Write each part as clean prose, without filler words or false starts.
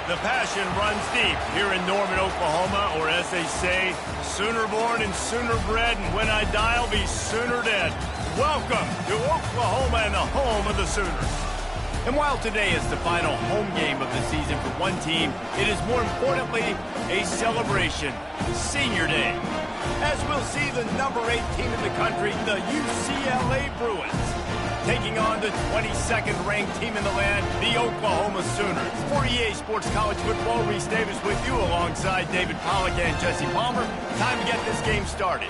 The passion runs deep here in Norman, Oklahoma, or as they say, sooner born and sooner bred, and when I die, I'll be sooner dead. Welcome to Oklahoma and the home of the Sooners. And while today is the final home game of the season for one team, it is more importantly a celebration, Senior Day. As we'll see the number 8 team in the country, the UCLA Bruins, taking on the 22nd ranked team in the land, the Oklahoma Sooners. For EA Sports College Football, Reese Davis with you alongside David Pollack and Jesse Palmer. Time to get this game started.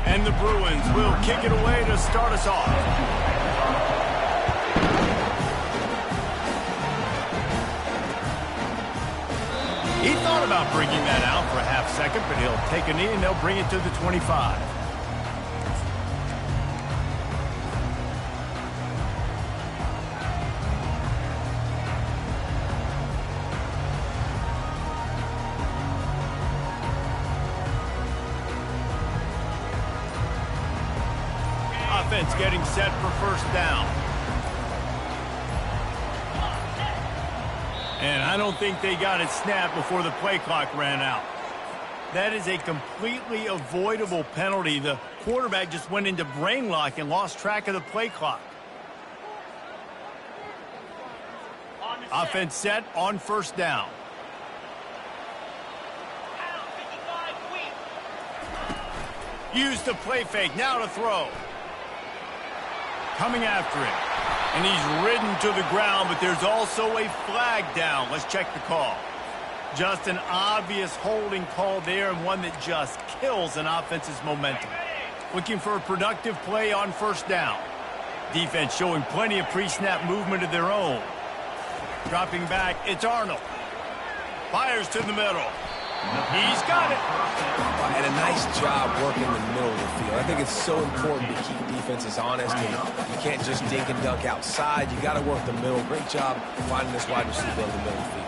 And the Bruins will kick it away to start us off. He thought about bringing that out for a half second, but he'll take a knee and they'll bring it to the 25. Offense getting set for first down. And I don't think they got it snapped before the play clock ran out. That is a completely avoidable penalty. The quarterback just went into brain lock and lost track of the play clock. Offense set on first down. Use the play fake. Now to throw. Coming after it. And he's ridden to the ground, but there's also a flag down. Let's check the call. Just an obvious holding call there, and one that just kills an offense's momentum. Looking for a productive play on first down. Defense showing plenty of pre-snap movement of their own. Dropping back, it's Arnold. Fires to the middle. He's got it. And a nice job working in the middle of the field. I think it's so important to keep defenses honest. And you can't just dink and dunk outside. You got to work the middle. Great job finding this wide receiver in the middle of the field.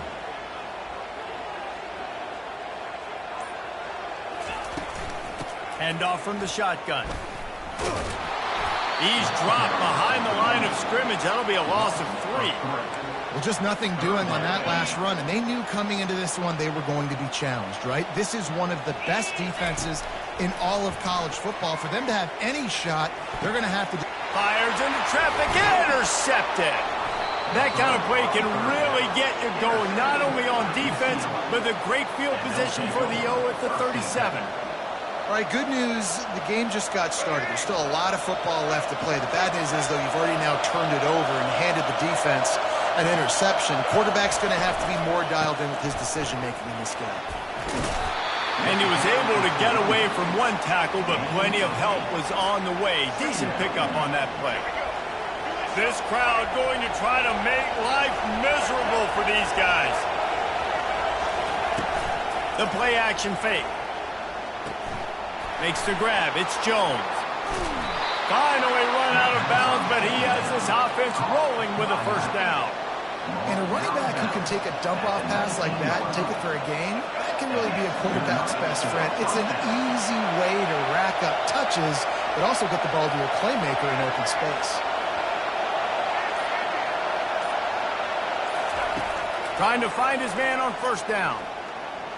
Handoff from the shotgun. He's dropped behind the line of scrimmage. That'll be a loss of 3. Well, just nothing doing on that last run, and they knew coming into this one they were going to be challenged, right? This is one of the best defenses in all of college football. For them to have any shot, they're going to have to... Fires into traffic, intercepted. That kind of play can really get you going, not only on defense, but the great field position for the O at the 37. All right, good news, the game just got started. There's still a lot of football left to play. The bad news is, though, you've already now turned it over and handed the defense an interception. Quarterback's going to have to be more dialed in with his decision-making in this game. And he was able to get away from one tackle, but plenty of help was on the way. Decent pickup on that play. This crowd going to try to make life miserable for these guys. The play-action fake. Makes the grab. It's Jones. Finally run out of bounds, but he has this offense rolling with a first down. And a running back who can take a dump-off pass like that and take it for a gain, that can really be a quarterback's best friend. It's an easy way to rack up touches, but also get the ball to your playmaker in open space. Trying to find his man on first down.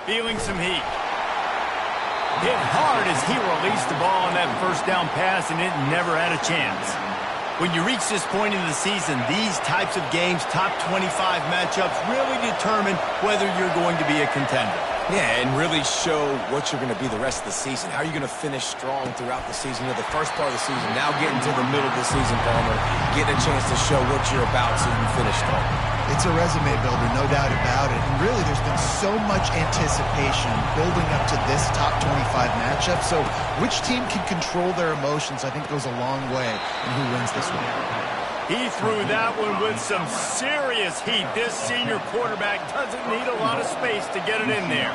Feeling some heat. Hit hard as he released the ball on that first down pass, and it never had a chance. When you reach this point in the season, these types of games, top 25 matchups, really determine whether you're going to be a contender. Yeah, and really show what you're going to be the rest of the season. How are you going to finish strong throughout the season? The first part of the season, now getting to the middle of the season, Palmer, getting a chance to show what you're about so you can finish strong. It's a resume builder, no doubt about it. And really, there's been so much anticipation building up to this top 25 matchup. So which team can control their emotions, I think, goes a long way in who wins this one. He threw that one with some serious heat. This senior quarterback doesn't need a lot of space to get it in there.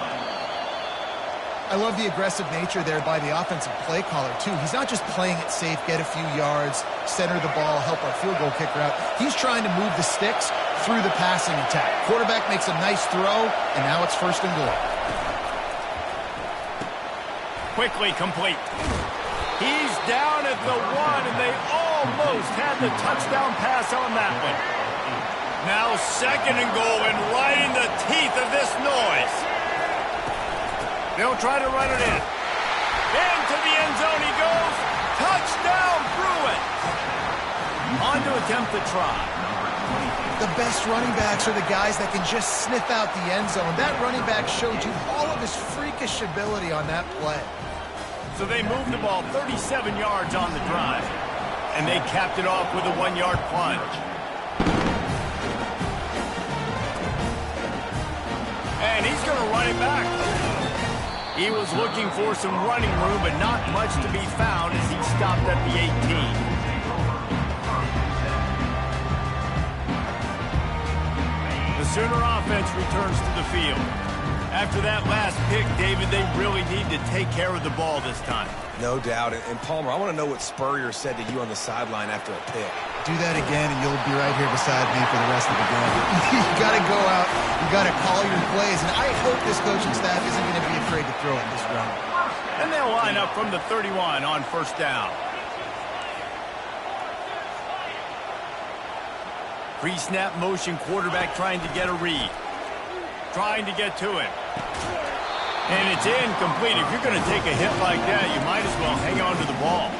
I love the aggressive nature there by the offensive play caller, too. He's not just playing it safe, get a few yards, center the ball, help our field goal kicker out. He's trying to move the sticks through the passing attack. Quarterback makes a nice throw, and now it's first and goal. quickly complete. He's down at the 1, and they almost had the touchdown pass on that one. Now 2nd and goal, and right in the teeth of this noise. They'll try to run it in. Into the end zone he goes. Touchdown, Bruins. On to attempt the try. The best running backs are the guys that can just sniff out the end zone. That running back showed you all of his freakish ability on that play. So they moved the ball 37 yards on the drive, and they capped it off with a 1-yard plunge. And he's going to run it back. He was looking for some running room, but not much to be found as he stopped at the 18. The Sooner offense returns to the field. After that last pick, David, they really need to take care of the ball this time. No doubt. And Palmer, I want to know what Spurrier said to you on the sideline after a pick. Do that again, and you'll be right here beside me for the rest of the game. You got to go out. You got to call your plays, and I hope this coaching staff isn't going to be afraid to throw it this round. And they'll line up from the 31 on 1st down. Pre-snap motion, quarterback trying to get a read. Trying to get to it. And it's incomplete. If you're going to take a hit like that, you might as well hang on to the ball.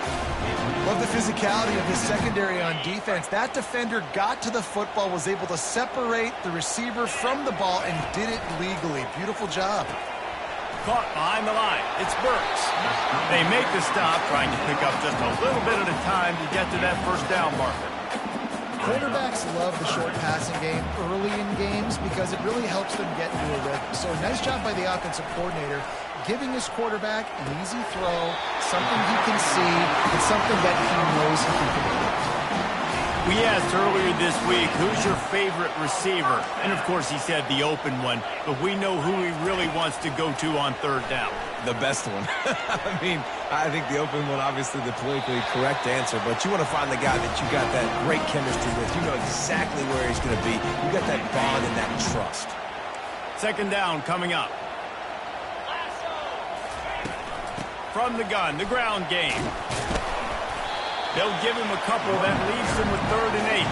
Love the physicality of his secondary on defense. That defender got to the football, was able to separate the receiver from the ball, and did it legally. Beautiful job. Caught behind the line. It's Burks. They make the stop, trying to pick up just a little bit at a time to get to that 1st down marker. Quarterbacks love the short passing game early in games because it really helps them get into a rhythm. So nice job by the offensive coordinator giving his quarterback an easy throw, something he can see, and something that he knows he can complete. We asked earlier this week, who's your favorite receiver? And of course he said the open one, but we know who he really wants to go to on 3rd down. The best one. I mean, I think the open one, obviously the politically correct answer, but you want to find the guy that you got that great chemistry with. You know exactly where he's going to be. You got that bond and that trust. 2nd down coming up. From the gun, the ground game. They'll give him a couple that leaves him with 3rd and 8.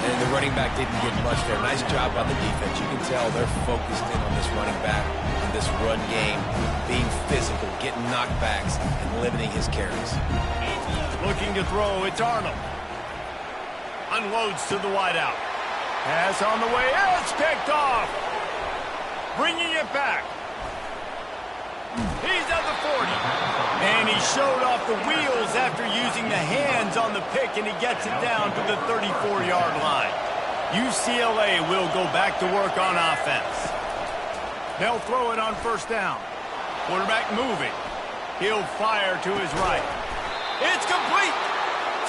And the running back didn't get much there. Nice job by the defense. You can tell they're focused in on this running back, on this run game, being physical, getting knockbacks, and limiting his carries. Looking to throw, it's Arnold. Unloads to the wideout. Pass on the way, it's picked off. Bringing it back. He's at the 40. And he showed off the wheels after using the hands on the pick, and he gets it down to the 34-yard line. UCLA will go back to work on offense. They'll throw it on 1st down. Quarterback moving. He'll fire to his right. It's complete.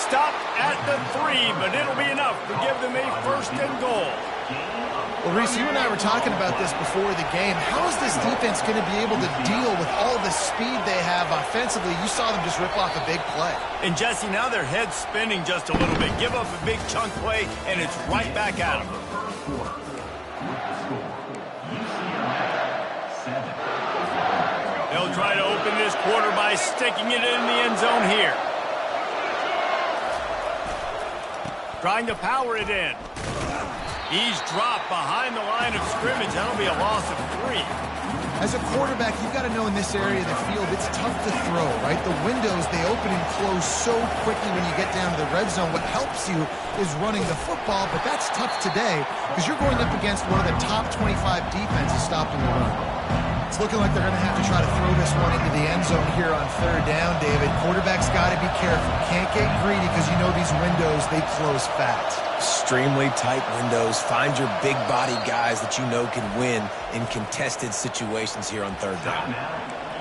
Stopped at the 3, but it'll be enough to give them a 1st and goal. Well, Reese, you and I were talking about this before the game. How is this defense going to be able to deal with all the speed they have offensively? You saw them just rip off a big play. And, Jesse, now their head's spinning just a little bit. Give up a big chunk play, and it's right back at them. They'll try to open this quarter by sticking it in the end zone here. Trying to power it in. He's dropped behind the line of scrimmage. That'll be a loss of 3. As a quarterback, you've got to know in this area of the field, it's tough to throw, right? The windows, they open and close so quickly when you get down to the red zone. What helps you is running the football, but that's tough today because you're going up against one of the top 25 defenses stopping the run. It's looking like they're going to have to try to throw this one into the end zone here on 3rd down, David. Quarterback's got to be careful. Can't get greedy because you know these windows, they close fast. Extremely tight windows. Find your big body guys that you know can win in contested situations here on 3rd down.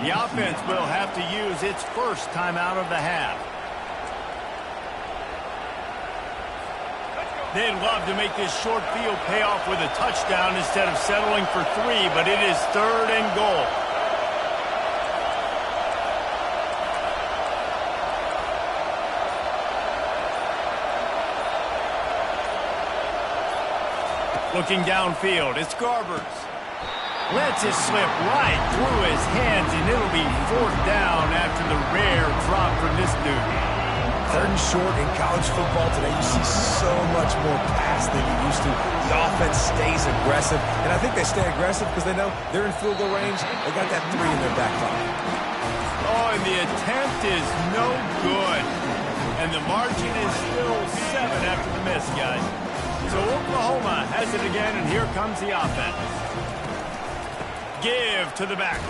The offense will have to use its 1st timeout of the half. They'd love to make this short field pay off with a touchdown instead of settling for 3, but it is 3rd and goal. Looking downfield, it's Garbers. Lets it slip right through his hands, and it'll be 4th down after the rare drop from this dude. 3rd and short in college football today. You see so much more pass than you used to. The offense stays aggressive, and I think they stay aggressive because they know they're in field goal range. They got that 3 in their back pocket. Oh, and the attempt is no good. And the margin is still 7 after the miss, guys. So Oklahoma has it again, and here comes the offense. Give to the back.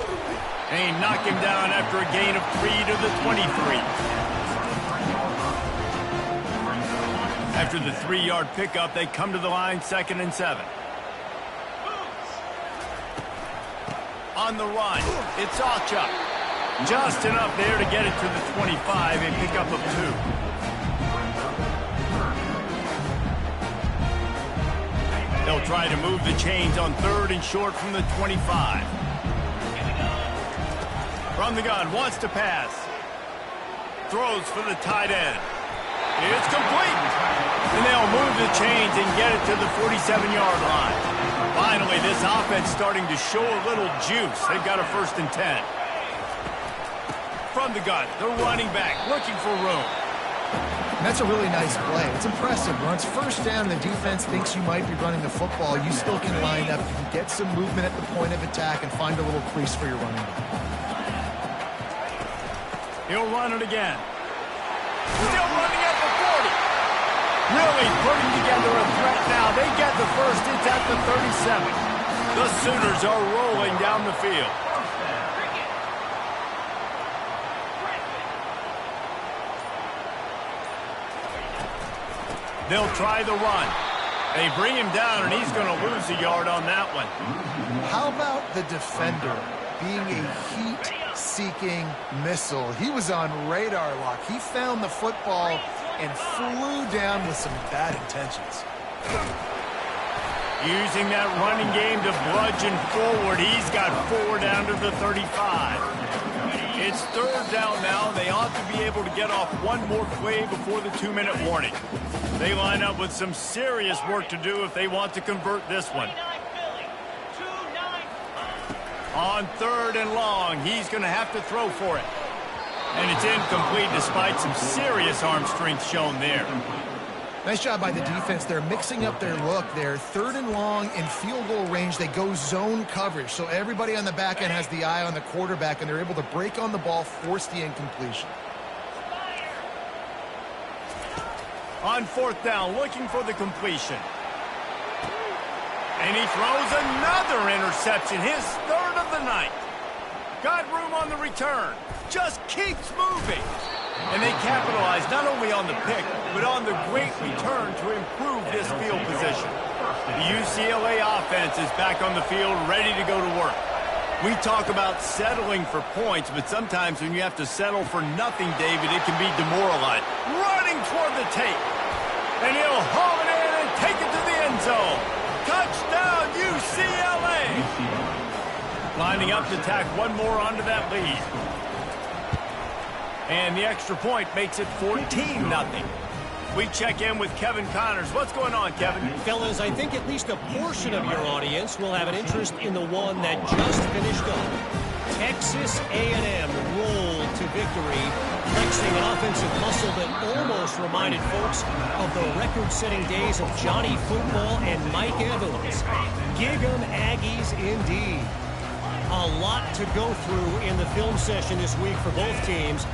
And he knocked him down after a gain of 3 to the 23. After the 3-yard pickup, they come to the line, 2nd and 7. On the run, it's Ocha. Just enough there to get it to the 25, a pickup of 2. They'll try to move the chains on 3rd and short from the 25. From the gun, wants to pass. Throws for the tight end. It's complete. And they'll move the chains and get it to the 47-yard line. Finally, this offense starting to show a little juice. They've got a 1st and 10. From the gun, the running back looking for room. That's a really nice play. It's impressive. Once 1st down, the defense thinks you might be running the football. You still can line up. You can get some movement at the point of attack and find a little crease for your running back. He'll run it again. Still running at the 40. Really putting together a threat now. They get the 1st. It's at the 37. The Sooners are rolling down the field. They'll try the run. They bring him down, and he's going to lose a yard on that one. How about the defender being a heat-seeking missile? He was on radar lock. He found the football and flew down with some bad intentions. Using that running game to bludgeon forward. He's got 4 down to the 35. It's 3rd down now. They ought to be able to get off one more play before the 2-minute warning. They line up with some serious work to do if they want to convert this one. On 3rd and long, he's going to have to throw for it. And it's incomplete despite some serious arm strength shown there. Nice job by the defense. They're mixing up their look there. 3rd and long in field goal range. They go zone coverage. So everybody on the back end has the eye on the quarterback, and they're able to break on the ball, force the incompletion. On 4th down, looking for the completion. And he throws another interception, his 3rd of the night. Got room on the return. Just keeps moving. And they capitalize not only on the pick, but on the great return to improve this field position. The UCLA offense is back on the field, ready to go to work. We talk about settling for points, but sometimes when you have to settle for nothing, David, it can be demoralizing. Running toward the tape. And he'll haul it in and take it to the end zone. Touchdown, UCLA! Lining up to tack one more onto that lead. And the extra point makes it 14-0. We check in with Kevin Connors. What's going on, Kevin? Fellas, I think at least a portion of your audience will have an interest in the one that just finished up. Texas A&M rolled to victory, flexing an offensive muscle that almost reminded folks of the record-setting days of Johnny Football and Mike Evans. Gig 'em Aggies indeed. A lot to go through in the film session this week for both teams.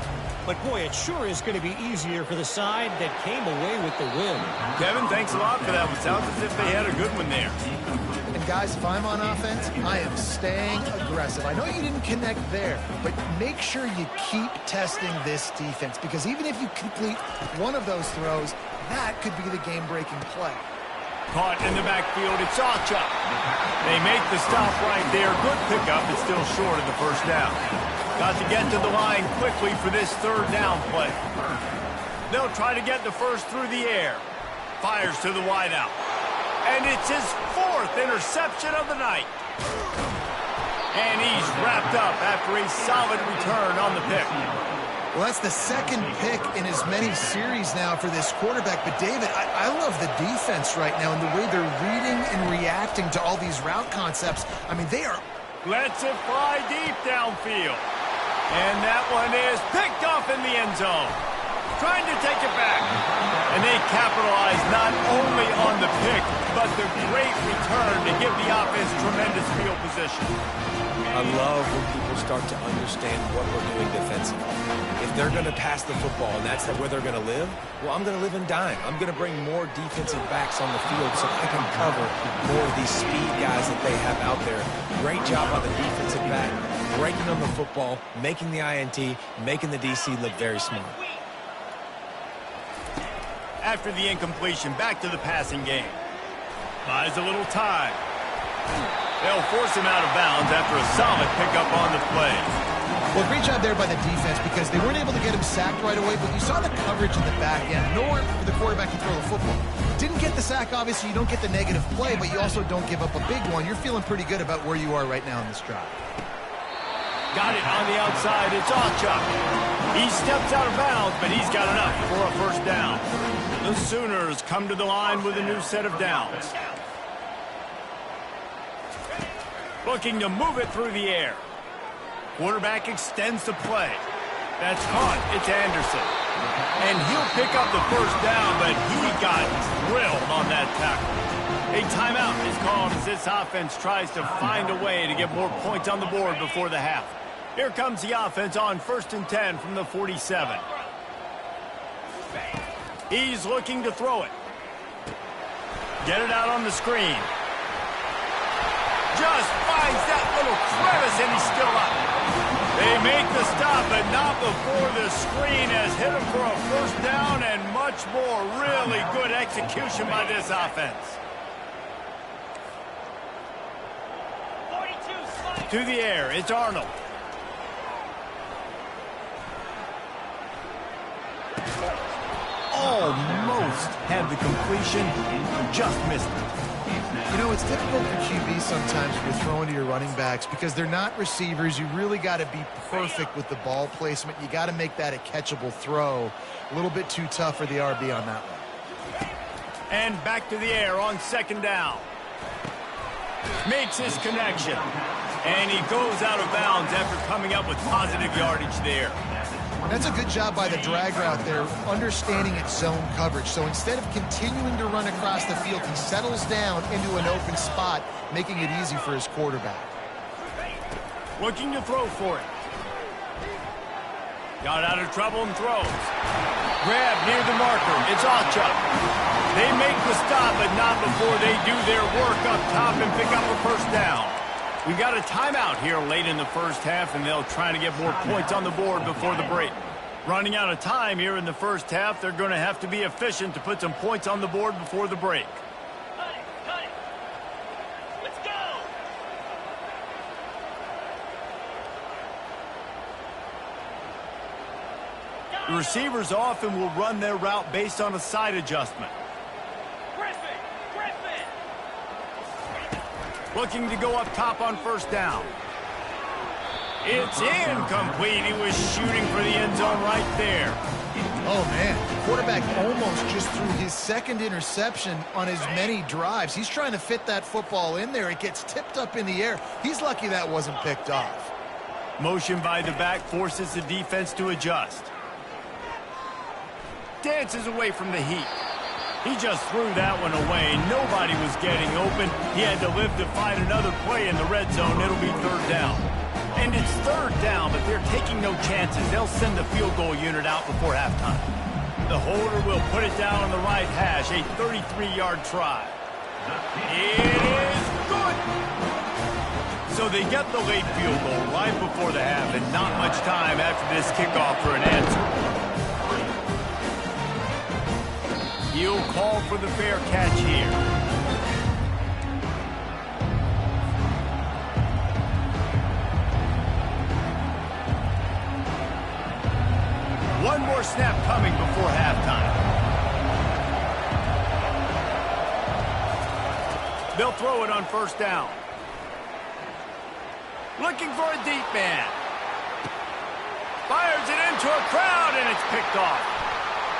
But, boy, it sure is going to be easier for the side that came away with the win. Kevin, thanks a lot for that one. Sounds as if they had a good one there. And, guys, if I'm on offense, I am staying aggressive. I know you didn't connect there, but make sure you keep testing this defense, because even if you complete one of those throws, that could be the game-breaking play. Caught in the backfield, it's Ocha. They make the stop right there. Good pickup, but still short of the 1st down. Got to get to the line quickly for this 3rd down play. They'll try to get the 1st through the air. Fires to the wideout. And it's his 4th interception of the night. And he's wrapped up after a solid return on the pick. Well, that's the 2nd pick in as many series now for this quarterback. But, David, I love the defense right now and the way they're reading and reacting to all these route concepts. I mean, they are Lets it fly deep downfield. And that one is picked off in the end zone. Trying to take it back. And they capitalize not only on the pick, but the great return to give the offense tremendous field position. I love when people start to understand what we're doing defensively. If they're going to pass the football and that's where they're going to live, well, I'm going to live and dime. I'm going to bring more defensive backs on the field so I can cover more of these speed guys that they have out there. Great job on the defensive back, breaking on the football, making the INT, making the DC look very smart. After the incompletion, back to the passing game. Buys a little time. They'll force him out of bounds after a solid pickup on the play. Well, great job there by the defense because they weren't able to get him sacked right away, but you saw the coverage in the back end. Nowhere for the quarterback to throw the football. Didn't get the sack, obviously. You don't get the negative play, but you also don't give up a big one. You're feeling pretty good about where you are right now in this drive. Got it on the outside. It's Ochuk. He steps out of bounds, but he's got enough for a first down. The Sooners come to the line with a new set of downs. Looking to move it through the air. Quarterback extends the play. That's caught. It's Anderson. And he'll pick up the first down, but he got drilled on that tackle. A timeout is called as this offense tries to find a way to get more points on the board before the half. Here comes the offense on 1st and 10 from the 47. He's looking to throw it. Get it out on the screen. Just finds that little crevice, and he's still up. They make the stop, but not before the screen has hit him for a first down and much more. Really good execution by this offense. To the air, it's Arnold. Almost had the completion, just missed it. You know, it's difficult for QB sometimes when you're throwing to your running backs because they're not receivers. You really got to be perfect with the ball placement. You got to make that a catchable throw. A little bit too tough for the RB on that one. And back to the air on 2nd down. Makes his connection. And he goes out of bounds after coming up with positive yardage there. That's a good job by the drag route there, understanding its zone coverage. So instead of continuing to run across the field, he settles down into an open spot, making it easy for his quarterback. Looking to throw for it. Got out of trouble and throws. Grab near the marker. It's Ochuk. They make the stop, but not before they do their work up top and pick up a first down. We got a timeout here late in the first half, and they'll try to get more points on the board before the break. Running out of time here in the first half, they're going to have to be efficient to put some points on the board before the break. Cut it. Let's go. The receivers often will run their route based on a side adjustment. Looking to go up top on first down. It's incomplete. He was shooting for the end zone right there. Oh, man. The quarterback almost just threw his second interception on as many drives. He's trying to fit that football in there. It gets tipped up in the air. He's lucky that wasn't picked off. Motion by the back forces the defense to adjust. Dances away from the heat. He just threw that one away. Nobody was getting open. He had to live to find another play in the red zone. It'll be 3rd down. And it's 3rd down, but they're taking no chances. They'll send the field goal unit out before halftime. The holder will put it down on the right hash, a 33-yard try. It is good. So they get the late field goal right before the half, and not much time after this kickoff for an answer. He'll call for the fair catch here. One more snap coming before halftime. They'll throw it on first down. Looking for a deep man. Fires it into a crowd, and it's picked off.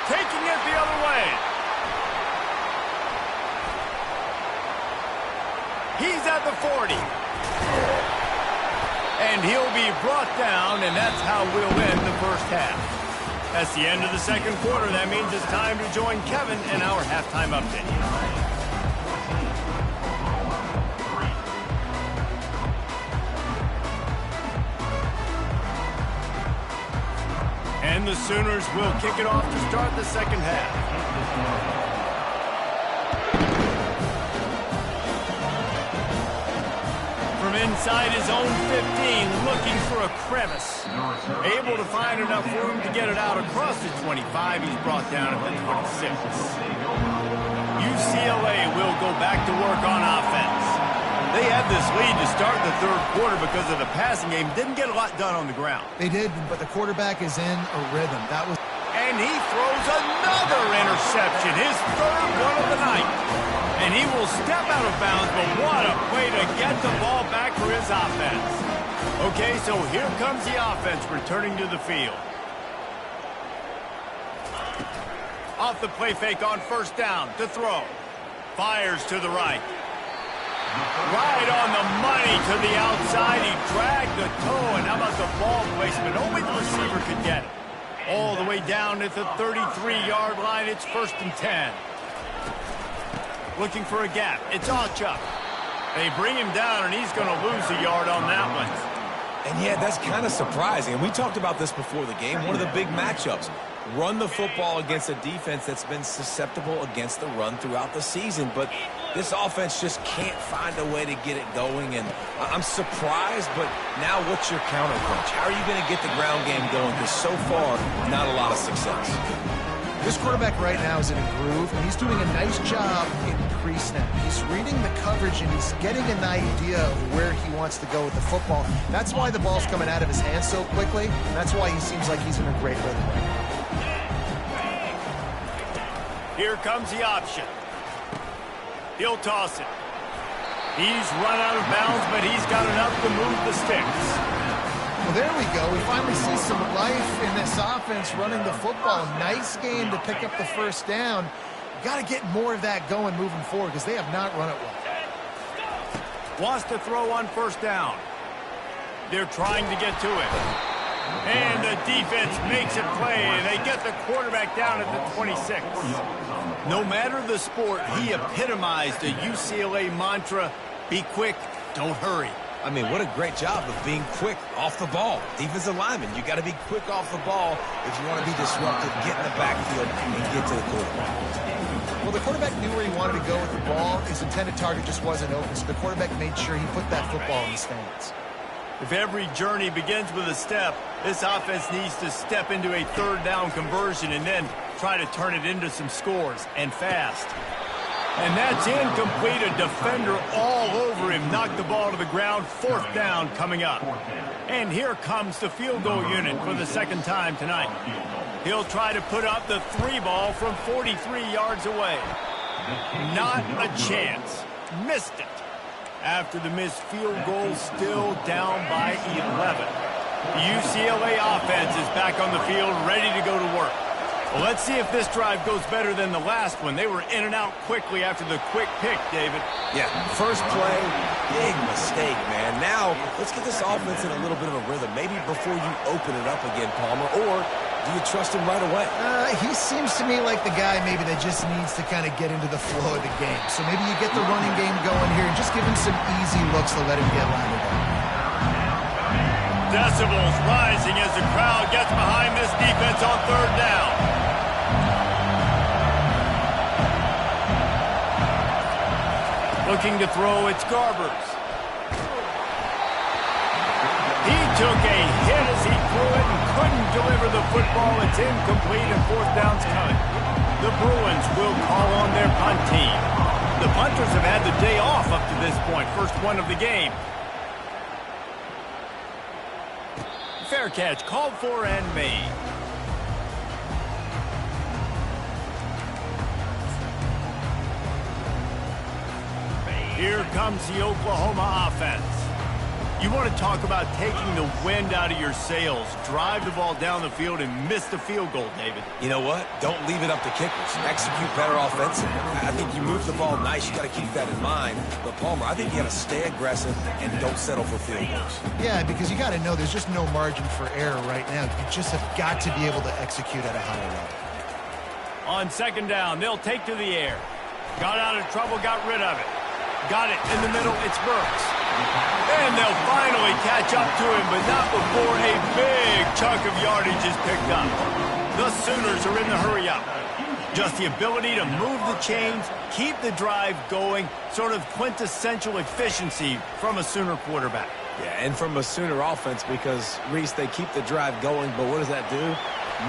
Taking it the other way. He's at the 40. And he'll be brought down, and that's how we'll end the first half. That's the end of the second quarter. That means it's time to join Kevin in our halftime update. And the Sooners will kick it off to start the second half. From inside his own 15, looking for a crevice. Able to find enough room to get it out across the 25. He's brought down at the 26. UCLA will go back to work on offense. They had this lead to start the third quarter because of the passing game. Didn't get a lot done on the ground. They did, but the quarterback is in a rhythm. And he throws another interception, his third one of the night. And he will step out of bounds, but what a way to get the ball back for his offense. Okay, so here comes the offense returning to the field. Off the play fake on first down to throw. Fires to the right. Right on the money to the outside. He dragged the toe, and how about the ball placement? Only the receiver could get it. All the way down at the 33-yard line. It's 1st and 10. Looking for a gap. It's Alchuk. They bring him down, and he's going to lose a yard on that one. And yeah, that's kind of surprising. And we talked about this before the game. One of the big matchups. Run the football against a defense that's been susceptible against the run throughout the season. But this offense just can't find a way to get it going. And I'm surprised, but now what's your counterpunch? How are you going to get the ground game going? Because so far, not a lot of success. This quarterback right now is in a groove, and he's doing a nice job in pre-snap. He's reading the coverage, and he's getting an idea of where he wants to go with the football. That's why the ball's coming out of his hands so quickly, and that's why he seems like he's in a great rhythm right now. Here comes the option. He'll toss it. He's run out of bounds, but he's got enough to move the sticks. Well, there we go. We finally see some life in this offense running the football. Nice game to pick up the first down. Got to get more of that going moving forward because they have not run it well. Wants to throw on first down. They're trying to get to it. And the defense makes it play, and they get the quarterback down at the 26. No matter the sport, he epitomized a UCLA mantra, be quick, don't hurry. I mean, what a great job of being quick off the ball. Defensive lineman, you got to be quick off the ball if you want to be disruptive, get in the backfield, and get to the quarterback. Well, the quarterback knew where he wanted to go with the ball. His intended target just wasn't open, so the quarterback made sure he put that football in the stands. If every journey begins with a step, this offense needs to step into a third down conversion and then try to turn it into some scores, and fast. And that's incomplete. A defender all over him. Knocked the ball to the ground. 4th down coming up. And here comes the field goal unit for the second time tonight. He'll try to put up the 3 ball from 43 yards away. Not a chance. Missed it. After the missed field goal, still down by 11. The UCLA offense is back on the field, ready to go to work. Well, let's see if this drive goes better than the last one. They were in and out quickly after the quick pick, David. Yeah, first play, big mistake, man. Now, let's get this offense in a little bit of a rhythm. Maybe before you open it up again, Palmer, or do you trust him right away? He seems to me like the guy maybe that just needs to kind of get into the flow of the game. So maybe you get the running game going here and just give him some easy looks to let him get lined up. Decibels rising as the crowd gets behind this defense on third down. Looking to throw, it's Garbers. He took a hit as he threw it and couldn't deliver the football. It's incomplete and 4th down's coming. The Bruins will call on their punt team. The punters have had the day off up to this point. First one of the game. Fair catch called for and made. Here comes the Oklahoma offense. You want to talk about taking the wind out of your sails. Drive the ball down the field and miss the field goal, David. You know what? Don't leave it up to kickers. Execute better offensively. I think you move the ball nice. You got to keep that in mind. But, Palmer, I think you got to stay aggressive and don't settle for field goals. Yeah, because you got to know there's just no margin for error right now. You just have got to be able to execute at a higher level. On second down, they'll take to the air. Got out of trouble, got rid of it. Got it in the middle, it's Burks. And they'll finally catch up to him, but not before a big chunk of yardage is picked up. The Sooners are in the hurry-up. Just the ability to move the chains, keep the drive going, sort of quintessential efficiency from a Sooner quarterback. Yeah, and from a Sooner offense because, Reese, they keep the drive going, but what does that do?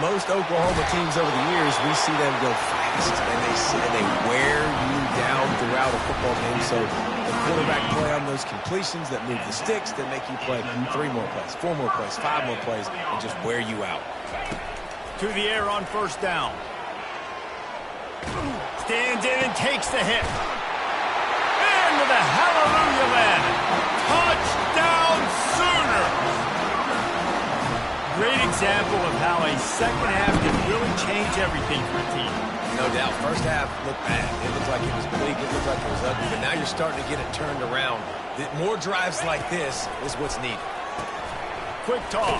Most Oklahoma teams over the years, we see them go fast, and they wear you down throughout a football game. So the quarterback play on those completions that move the sticks, that make you play 3 more plays, 4 more plays, 5 more plays, and just wear you out. To the air on first down. Stands in and takes the hit. Into the hallelujah landing. Touchdown Sooners! Great example of how a second half can really change everything for a team. No doubt. First half looked bad. It looked like it was bleak. It looked like it was ugly. But now you're starting to get it turned around. More drives like this is what's needed. Quick toss.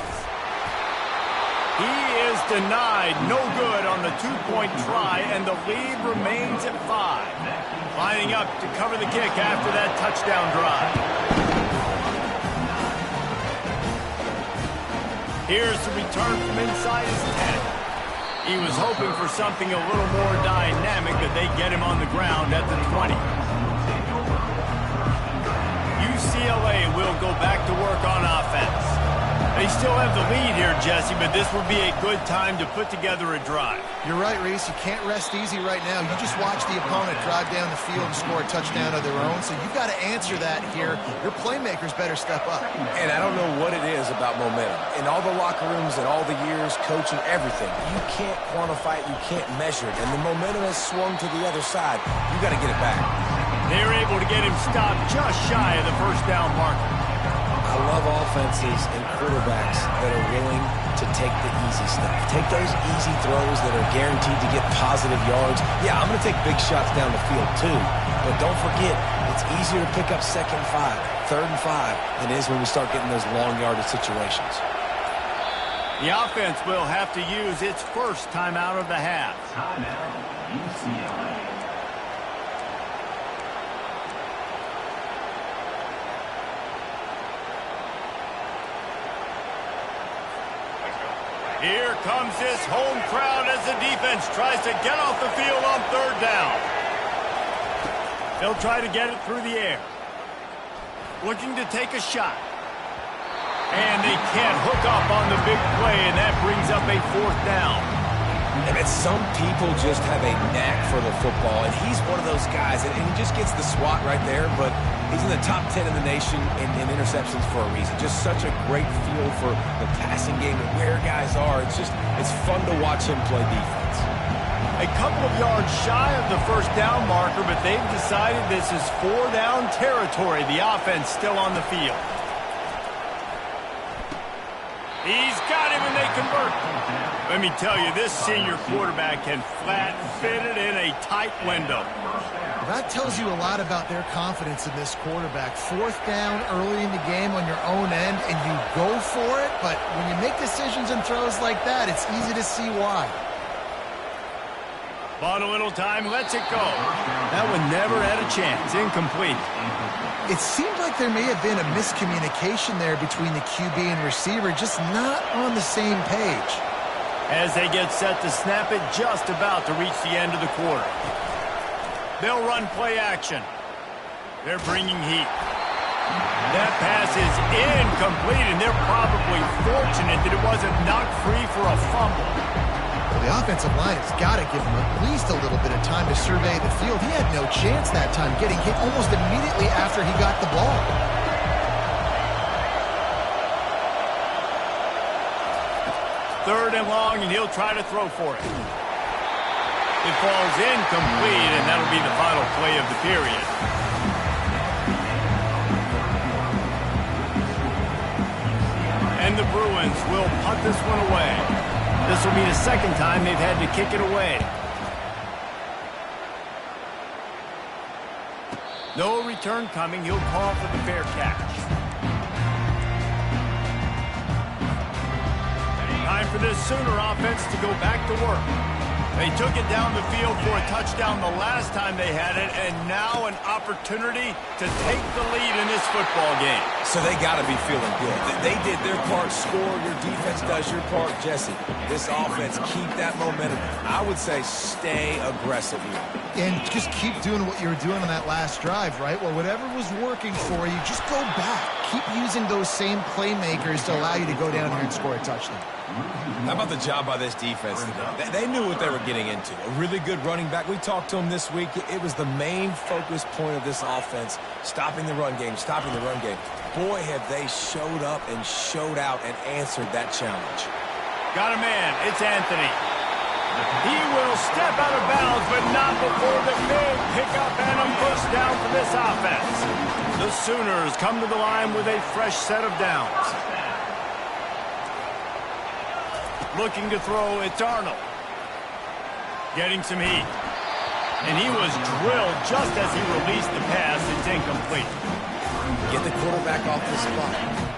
He is denied. No good on the 2-point try, and the lead remains at 5. Lining up to cover the kick after that touchdown drive. Here's the return from inside his 10. He was hoping for something a little more dynamic, but they get him on the ground at the 20. UCLA will go back to work on offense. They still have the lead here, Jesse, but this would be a good time to put together a drive. You're right, Reese. You can't rest easy right now. You just watch the opponent drive down the field and score a touchdown of their own, so you've got to answer that here. Your playmakers better step up. And I don't know what it is about momentum. In all the locker rooms and all the years, coaching, everything, you can't quantify it, you can't measure it, and the momentum has swung to the other side. You got to get it back. They're able to get him stopped just shy of the first down marker. I love offenses and quarterbacks that are willing to take the easy stuff. Take those easy throws that are guaranteed to get positive yards. Yeah, I'm going to take big shots down the field too. But don't forget, it's easier to pick up 2nd and 5, 3rd and 5 than it is when we start getting those long yardage situations. The offense will have to use its first timeout of the half. Timeout, UCLA. Here comes this home crowd as the defense tries to get off the field on 3rd down. They'll try to get it through the air. Looking to take a shot. And they can't hook up on the big play, and that brings up a 4th down. And some people just have a knack for the football, and he's one of those guys, and he just gets the swat right there, but he's in the top 10 in the nation in interceptions for a reason. Just such a great feel for the passing game and where guys are. It's fun to watch him play defense. A couple of yards shy of the first down marker, but they've decided this is 4-down territory. The offense still on the field. He's got him, and they convert. Let me tell you, this senior quarterback can flat fit it in a tight window. That tells you a lot about their confidence in this quarterback. 4th down early in the game on your own end, and you go for it, but when you make decisions and throws like that, it's easy to see why. Bought a little time, lets it go. That one never had a chance. Incomplete. It seemed like there may have been a miscommunication there between the QB and receiver, just not on the same page. As they get set to snap it, just about to reach the end of the quarter. They'll run play action. They're bringing heat. That pass is incomplete, and they're probably fortunate that it wasn't knocked free for a fumble. Well, the offensive line has got to give him at least a little bit of time to survey the field. He had no chance that time, getting hit almost immediately after he got the ball. 3rd and long, and he'll try to throw for it. It falls incomplete, and that'll be the final play of the period. And the Bruins will punt this one away. This will be the second time they've had to kick it away. No return coming. He'll call for the fair catch. Time for this Sooner offense to go back to work. They took it down the field for a touchdown the last time they had it, and now an opportunity to take the lead in this football game. So they got to be feeling good. They did their part, score. Your defense does your part, Jesse. This offense, keep that momentum. I would say stay aggressive here. And just keep doing what you were doing on that last drive, right? Well, whatever was working for you, just go back. Keep using those same playmakers to allow you to go down here and score a touchdown. How about the job by this defense today? They knew what they were getting into. A really good running back. We talked to him this week. It was the main focus point of this offense, stopping the run game, stopping the run game. Boy, have they showed up and showed out and answered that challenge. Got a man. It's Anthony. He will step out of bounds, but not before the big pickup and a first down for this offense. The Sooners come to the line with a fresh set of downs. Looking to throw, it's Arnold. Getting some heat. And he was drilled just as he released the pass. It's incomplete. Get the quarterback off the spot.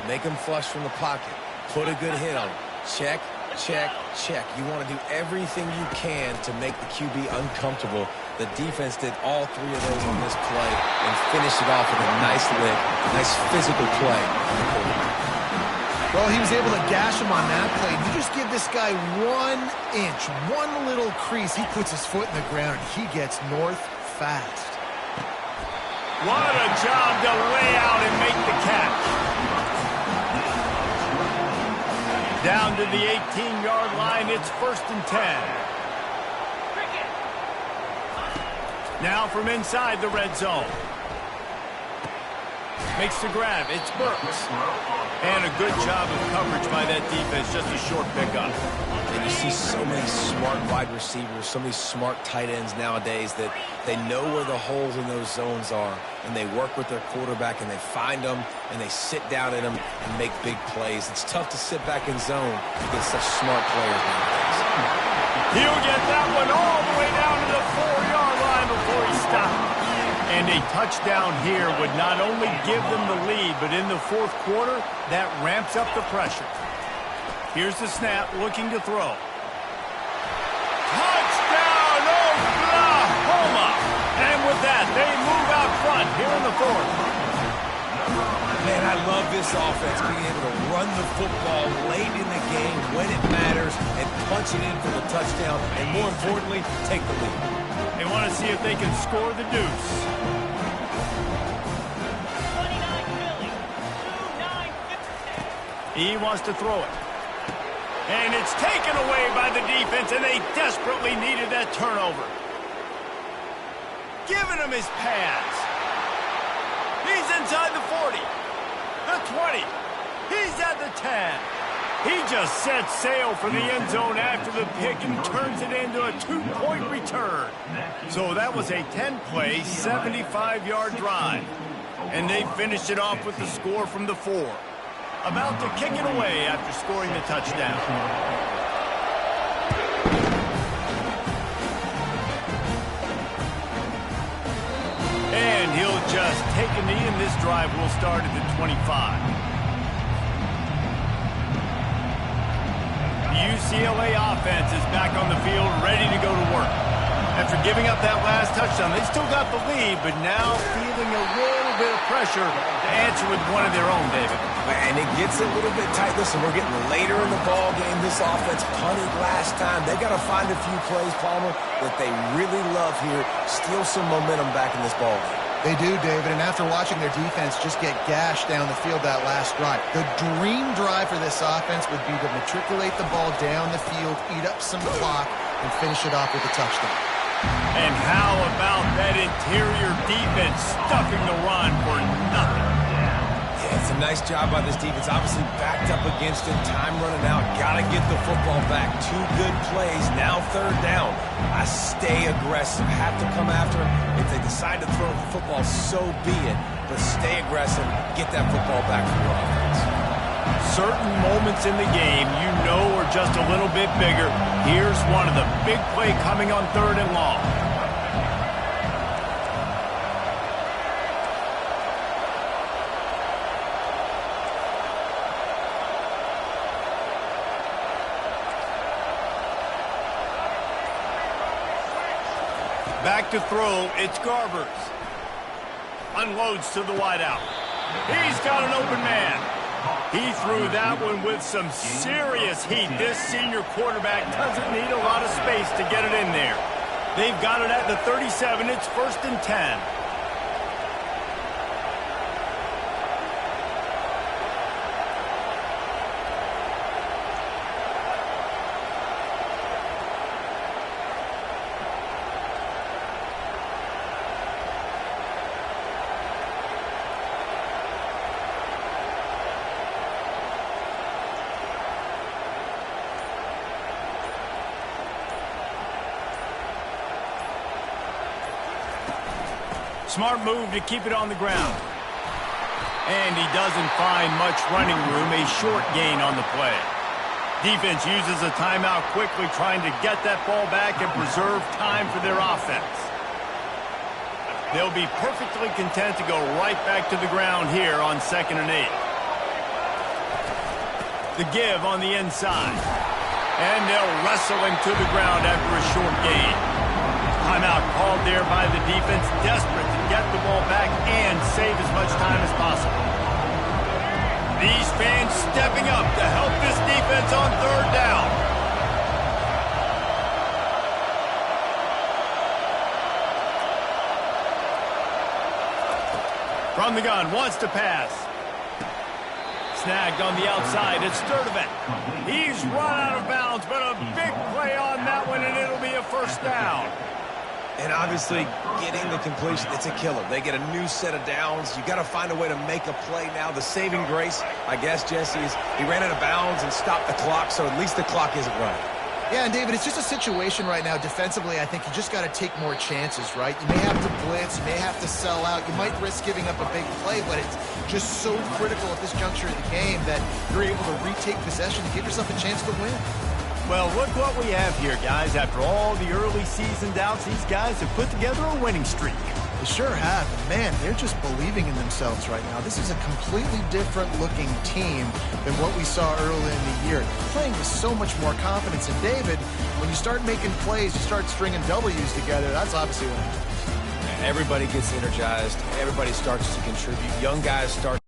Make him flush from the pocket. Put a good hit on him. Check, check, check. You want to do everything you can to make the QB uncomfortable. The defense did all three of those on this play and finished it off with a nice lick, nice physical play. Well, he was able to gash him on that play. You just give this guy 1 inch, one little crease. He puts his foot in the ground. He gets north fast. What a job to lay out and make the catch. Down to the 18-yard line, it's 1st and 10. Now from inside the red zone. Makes the grab, it's Burks. And a good job of coverage by that defense, just a short pickup. And you see so many smart wide receivers, so many smart tight ends nowadays that they know where the holes in those zones are, and they work with their quarterback, and they find them, and they sit down in them and make big plays. It's tough to sit back in zone against such smart players nowadays. He'll get that one all the way down to the 4-yard line before he stops. And a touchdown here would not only give them the lead, but in the fourth quarter, that ramps up the pressure. Here's the snap, looking to throw. Touchdown, Oklahoma! And with that, they move out front here in the fourth. Man, I love this offense, being able to run the football late in the game when it matters and punch it in for the touchdown, and more importantly, take the lead. They want to see if they can score the deuce. 29-50. He wants to throw it. And it's taken away by the defense, and they desperately needed that turnover. Giving him his pass. He's inside the 40. The 20. He's at the 10. He just set sail for the end zone after the pick and turns it into a 2-point return. So that was a 10-play, 75-yard drive. And they finished it off with the score from the 4. About to kick it away after scoring the touchdown. And he'll just take a knee, and this drive will start at the 25. UCLA offense is back on the field, ready to go to work. After giving up that last touchdown, they still got the lead, but now feeling a little bit of pressure to answer with one of their own, David. And it gets a little bit tight. Listen, we're getting later in the ball game. This offense punted last time. They got to find a few plays, Palmer, that they really love here. Steal some momentum back in this ball game. They do, David, and after watching their defense just get gashed down the field that last drive, the dream drive for this offense would be to matriculate the ball down the field, eat up some clock, and finish it off with a touchdown. And how about that interior defense stuffing the run for nothing? Yeah, it's a nice job by this defense. Obviously backed up against it, time running out. Got to get the football back. 2 good plays, now 3rd down. I stay aggressive, have to come after him. If they decide to throw the football, so be it. But stay aggressive, get that football back for your offense. Certain moments in the game you know are just a little bit bigger. Here's one of the big play coming on 3rd and long. Back to throw, it's Garbers. Unloads to the wideout. He's got an open man. He threw that one with some serious heat. This senior quarterback doesn't need a lot of space to get it in there. They've got it at the 37. It's 1st and 10. Smart move to keep it on the ground. And he doesn't find much running room, a short gain on the play. Defense uses a timeout quickly, trying to get that ball back and preserve time for their offense. They'll be perfectly content to go right back to the ground here on 2nd and 8. The give on the inside. And they'll wrestle him to the ground after a short gain. Timeout called there by the defense, desperate to get the ball back and save as much time as possible. These fans stepping up to help this defense on 3rd down. From the gun, wants to pass. Snagged on the outside, it's Sturdivant. He's run out of bounds, but a big play on that one, and it'll be a 1st down. And obviously, getting the completion, it's a killer. They get a new set of downs. You got to find a way to make a play now. The saving grace, I guess, Jesse, is he ran out of bounds and stopped the clock, so at least the clock isn't running. Yeah, and David, it's just a situation right now defensively. I think you just got to take more chances, right? You may have to blitz, you may have to sell out, you might risk giving up a big play, but it's just so critical at this juncture of the game that you're able to retake possession to give yourself a chance to win. Well, look what we have here, guys. After all the early season doubts, these guys have put together a winning streak. They sure have. Man, they're just believing in themselves right now. This is a completely different looking team than what we saw early in the year. They're playing with so much more confidence. And David, when you start making plays, you start stringing W's together, that's obviously what happens. Everybody gets energized. Everybody starts to contribute. Young guys start